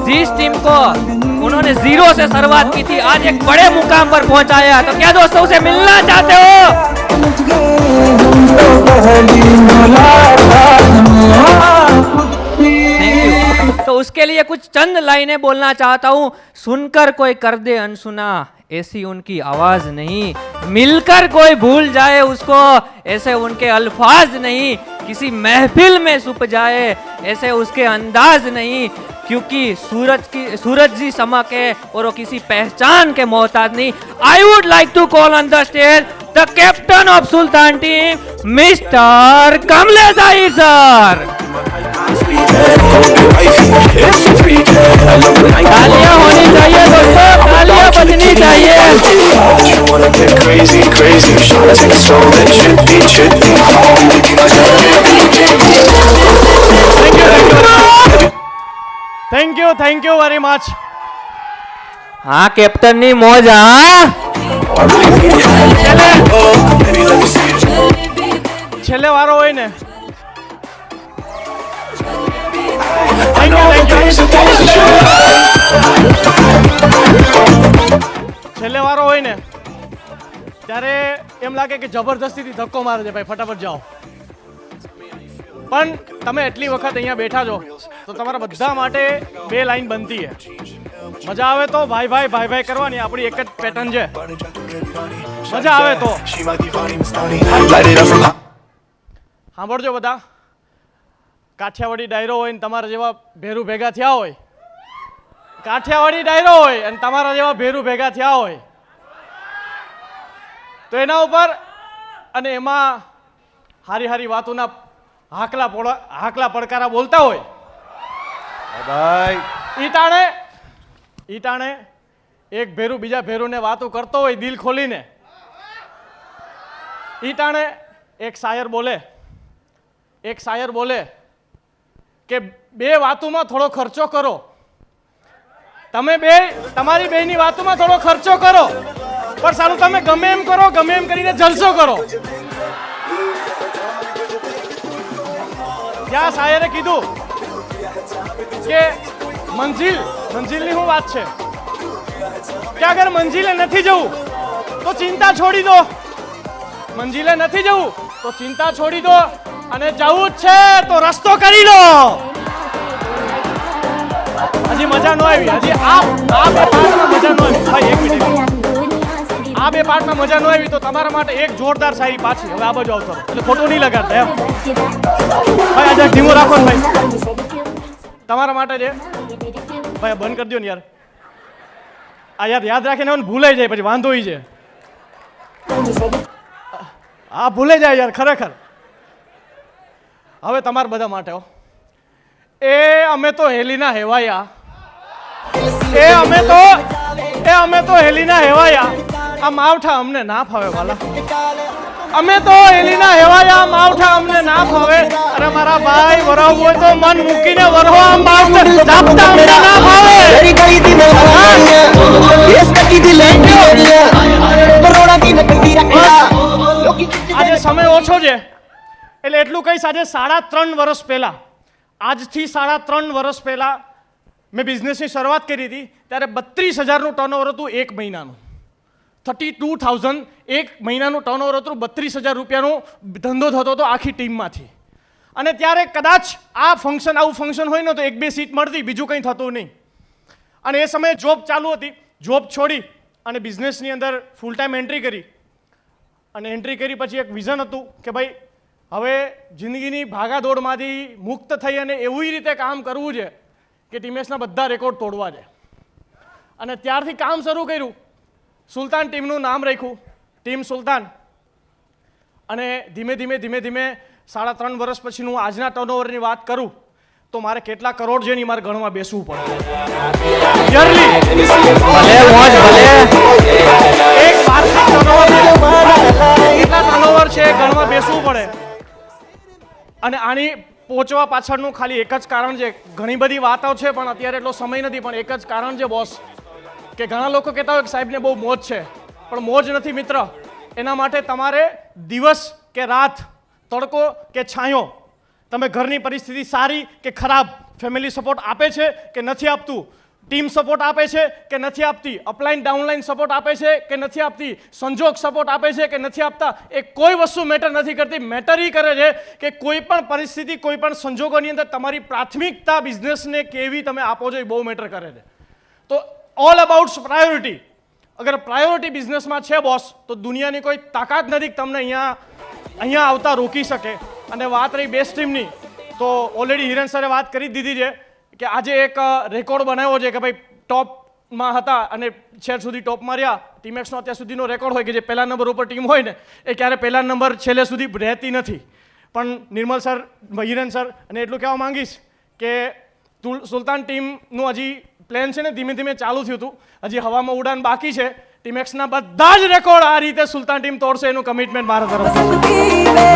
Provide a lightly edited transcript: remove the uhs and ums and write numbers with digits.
जिस टीम को उन्होंने 0 से शुरुआत की थी आज एक बड़े मुकाम पर पहुंचाया। तो क्या दोस्तों उसे मिलना चाहते हो? Thank you. तो उसके लिए कुछ चंद लाइनें बोलना चाहता हूँ। सुनकर कोई कर दे अनसुना ऐसी उनकी आवाज नहीं, मिलकर कोई भूल जाए उसको ऐसे उनके अल्फाज नहीं, किसी महफिल में छुप जाए ऐसे उसके अंदाज नहीं, क्योंकि सूरज जी चमक है और वो किसी पहचान के मोहताज नहीं। I would like to call on the stage the captain of Sultan team mister Kamlesh Ahir sir. तालियां होनी चाहिए दोस्तों, तालियां बजनी चाहिए। Thank you very much. हाँ कैप्टन नी मौज। हाँ છેલ્લે વારો હોય ને છેલ્લે વારો હોય ને ત્યારે એમ લાગે કે જબરદસ્તીથી ધક્કો મારે છે ભાઈ ફટાફટ જાઓ, પણ તમે એટલી વખત અહીંયા બેઠા છો તો તમારા બધા માટે 2 લાઈન બનતી છે। મજા આવે તો ભાઈ ભાઈ ભાઈ ભાઈ કરવાની આપણી એક જ પેટર્ન છે। મજા આવે તો સાંભળજો બધા। કાઠિયાવાડી ડાયરો હોય ને તમારા જેવા ભેરું ભેગા થયા હોય, કાઠિયાવાડી ડાયરો હોય અને તમારા જેવા ભેરું ભેગા થયા હોય તો એના ઉપર અને એમાં હારી હારી વાતોના હાકલા પડકારા બોલતા હોય ઈટાણે એક ભેરું બીજા ભેરુને વાતો કરતો હોય દિલ ખોલીને, ઈટાણે એક શાયર બોલે કે 2 વાતોમાં થોડો ખર્ચો કરો, તમે તમારી બેની વાતોમાં થોડો ખર્ચો કરો, પણ સારું તમે ગમે એમ કરો, ગમે એમ કરીને જલસો કરો। ત્યાં શાયરે કીધું કે મંજિલની શું વાત છે કે અગર મંજિલે નથી જવું તો ચિંતા છોડી દો, મંજિલે નથી જવું તો ચિંતા છોડી દો અને જવું જ છે તો રસ્તો કરી લો। હજી મજા ન આવી, હજી આ બે પાર્ટમાં મજા ન આવી ભાઈ, 1 મિનિટ, આ 2 પાર્ટમાં મજા ન આવી તો તમારા માટે એક જોરદાર શાયરી પાછી હવે આ બાજુ આવતો એટલે ખોટું નહીં લગાડતા એમ ભાઈ। આજે ધીમો રાખો ને ભાઈ, તમારા માટે છે ભાઈ। બંધ કરી દો ને યાર, આ યાદ રાખીને ભૂલાઈ જાય પછી વાંધો છે, આ ભૂલાઈ જાય યાર ખરેખર। હવે તમારા બધા માટે અમે તો હેલીના હેવાયા, અમે તો હેલીના હેવાયા, આ માવઠા અમને ના ફાવે વાલા, અમે તો હેલીના હેવાયા, માવઠા અમને ના ફાવે। અરે મારા ભાઈ વરાવવું હોય તો મન મૂકીને વરહો, આમ માવઠા જાપતા અમને ના ફાવે। આજે સમય ઓછો છે એટલે એટલું કહીશ, આજે 3.5 વર્ષ પહેલા, આજથી 3.5 વર્ષ પહેલા મેં બિઝનેસની શરૂઆત કરી હતી ત્યારે 32,000નું ટર્નઓવર હતું 1 મહિનાનું, 32,000 1 મહિનાનું ટર્નઓવર હતું, 32,000 રૂપિયાનો ધંધો થતો હતો આખી ટીમમાંથી। અને ત્યારે કદાચ આવું ફંક્શન હોય ને તો 1-2 સીટ મળતી, બીજું કંઈ થતું નહીં। અને એ સમયે જોબ ચાલુ હતી, જોબ છોડી અને બિઝનેસની અંદર ફૂલ ટાઈમ એન્ટ્રી કરી, અને એન્ટ્રી કરી પછી એક વિઝન હતું કે ભાઈ હવે જિંદગીની ભાગાદોડમાંથી મુક્ત થઈ અને એવી રીતે કામ કરવું છે કે ટીમેસના બધા રેકોર્ડ તોડવા છે। અને ત્યારથી કામ શરૂ કર્યું, સુલતાન ટીમનું નામ રાખ્યું ટીમ સુલતાન, અને ધીમે ધીમે 3.5 વર્ષ પછીનું આજના ટર્નઓવરની વાત કરું તો મારે કેટલા કરોડ છે ને મારે ગણવા બેસવું પડે યરલી, એક વાર્ષિક ટર્નઓવર છે ગણવા બેસવું પડે। અને આની પહોંચવા પાછળનું ખાલી એક જ કારણ છે, ઘણી બધી વાતો છે પણ અત્યારે એટલો સમય નથી, પણ એક જ કારણ છે બોસ, કે ઘણા લોકો કહેતા હોય કે સાહેબને બહુ મોજ છે, પણ મોજ નથી મિત્ર। એના માટે તમારે દિવસ કે રાત, તડકો કે છાંયો, તમે ઘરની પરિસ્થિતિ સારી કે ખરાબ, ફેમિલી સપોર્ટ આપે છે કે નથી આપતું, ટીમ સપોર્ટ આપે છે કે નથી આપતી, અપલાઇન ડાઉનલાઇન સપોર્ટ આપે છે કે નથી આપતી, સંજોગ સપોર્ટ આપે છે કે નથી આપતા, એ કોઈ વસ્તુ મેટર નથી કરતી. મેટર એ કરે છે કે કોઈ પણ પરિસ્થિતિ, કોઈ પણ સંજોગોની અંદર તમારી પ્રાથમિકતા બિઝનેસને કેવી તમે આપો છો એ બહુ મેટર કરે છે. તો ઓલ અબાઉટ પ્રાયોરિટી. અગર પ્રાયોરિટી બિઝનેસમાં છે બોસ, તો દુનિયાની કોઈ તાકાત નથી કે તમને અહીંયા આવતા રોકી શકે. અને વાત રહી બેસ્ટ ટીમની, તો ઓલરેડી હિરેન સરે વાત કરી દીધી છે કે આજે એક રેકોર્ડ બનાવ્યો છે કે ભાઈ ટોપમાં હતા અને છેલ્લે સુધી ટોપમાં રહ્યા. ટીમેક્સનો અત્યાર સુધીનો રેકોર્ડ હોય કે જે પહેલા નંબર ઉપર ટીમ હોય ને એ ક્યારે પહેલા નંબર છેલ્લે સુધી રહેતી નથી. પણ નિર્મલ સર, હિરેન સર, અને એટલું કહેવા માંગીશ કે સુલતાન ટીમનું હજી પ્લાન છે ને ધીમે ધીમે ચાલુ થયું હતું, હજી હવામાં ઉડાન બાકી છે. ટીમેક્સના બધા જ રેકોર્ડ આ રીતે સુલતાન ટીમ તોડશે એનું કમિટમેન્ટ મારા તરફથી.